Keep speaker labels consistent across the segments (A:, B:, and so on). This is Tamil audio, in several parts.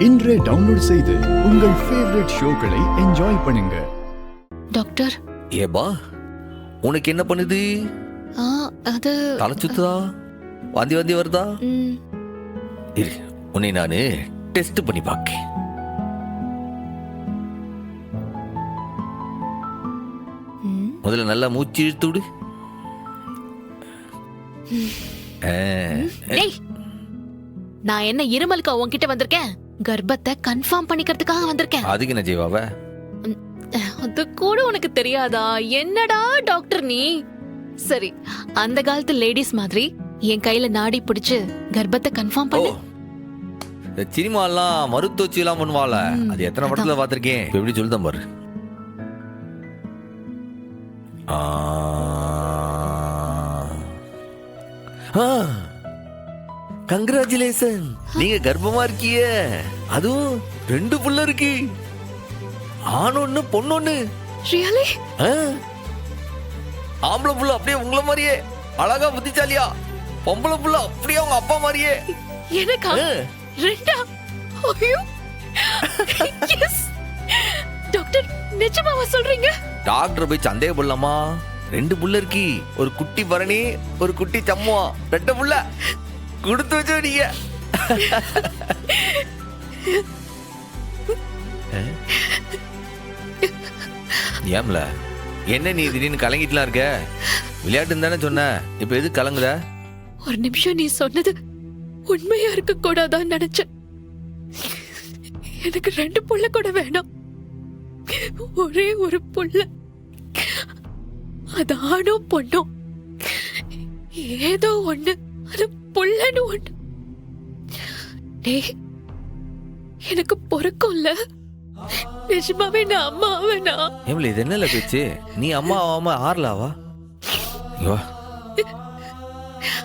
A: இன்றே டவுன்லோட் செய்து உங்கள் ஃபேவரட் ஷோக்களை என்ஜாய் பண்ணுங்க.
B: டாக்டர்,
C: ஏபா உனக்கு என்ன பண்ணுது?
B: அது
C: தலை சுத்துதா? வாந்தி வாந்தி வருதா? இரு, உன்னை நானு டெஸ்ட் பண்ணி பார்க்க. முதல்ல நல்லா மூச்சு இழுத்து விடு.
B: நான் என்ன இருமலுக்கு உன்கிட்ட வந்திருக்கேன்? கர்ப்பத்தை கன்ஃபார்ம் பண்ணிக்கிறதுக்காக வந்திருக்கேன்.
C: அதுக்கு என்ன ஜீவாவ?
B: அது கூட உனக்கு தெரியாதா? என்னடா டாக்டர் நீ? சரி, அந்த காலத்து லேடிஸ் மாதிரி என் கையில நாடி பிடிச்சு கர்ப்பத்தை கன்ஃபார்ம் பண்ணு.
C: சினிமா எல்லாம் மருத்துவச்சி எல்லாம் பண்ணுவாள, அது எத்தனை படத்துல பாத்திருக்கேன். எப்படி சொல்லுதான் பாரு. கங்க்ராச்சுலேஷன், நீங்க கர்ப்பமா இருக்கிய. அதுவும் 2 புள்ள இருக்கு. ஆணொன்னு பொண்ணொன்னு.
B: ரியலி?
C: ஆம்பளை புள்ள அப்படியே உங்கள மாதிரியே அழகா புத்திசாலியா, பொம்பளை புள்ள அப்படியே அவங்க அப்பா மாதிரியே.
B: எனக்கா? 2? ஐயோ, எஸ். டாக்டர், நிஜமாவா சொல்றீங்க?
C: டாக்டர் போய் சந்தேகப்படலாமா? 2 புள்ள இருக்கு. ஒரு குட்டி பரணி, ஒரு குட்டி சம்முவா. 2 புள்ள கொடுத்து வச்ச நீங்க. ஏம்ல என்ன நீ திடீர்னு கலங்கிட்டுலாம் இருக்க? விளையாட்டுன்னு தானே சொன்ன, இப்ப எது கலங்குற?
B: ஒரு நிமிஷம், நீ சொன்னது உண்மையா இருக்க கூடாதான்னு நினைச்சேன். எனக்கு 2 புள்ள கூட வேணாம், ஒரே ஒரு புள்ள. அது ஆணோ பொண்ணோ ஏதோ ஒண்ணு, அது புள்ளன்னு ஒண்ணு. எனக்கு பொறுக்கும்ல. நிஜமாவே நான் அம்மா ஆவேனா?
C: ஏம்ல இது என்னல பேச்சு? நீ அம்மா ஆகாம ஆறலாவா?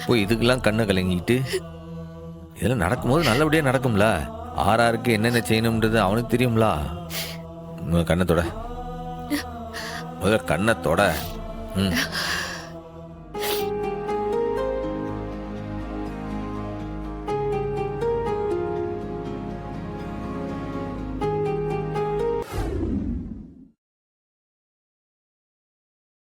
C: போய் இதுக்கெல்லாம் கண்ணை கலங்கிட்டு இதெல்லாம் நடக்கும்போது நல்லபடியா நடக்கும்ல. ஆறாருக்கு என்னென்ன செய்யணும்ன்றது அவனுக்கு தெரியும்ல. கண்ணத்தோட முதல்ல கண்ணத்தோட.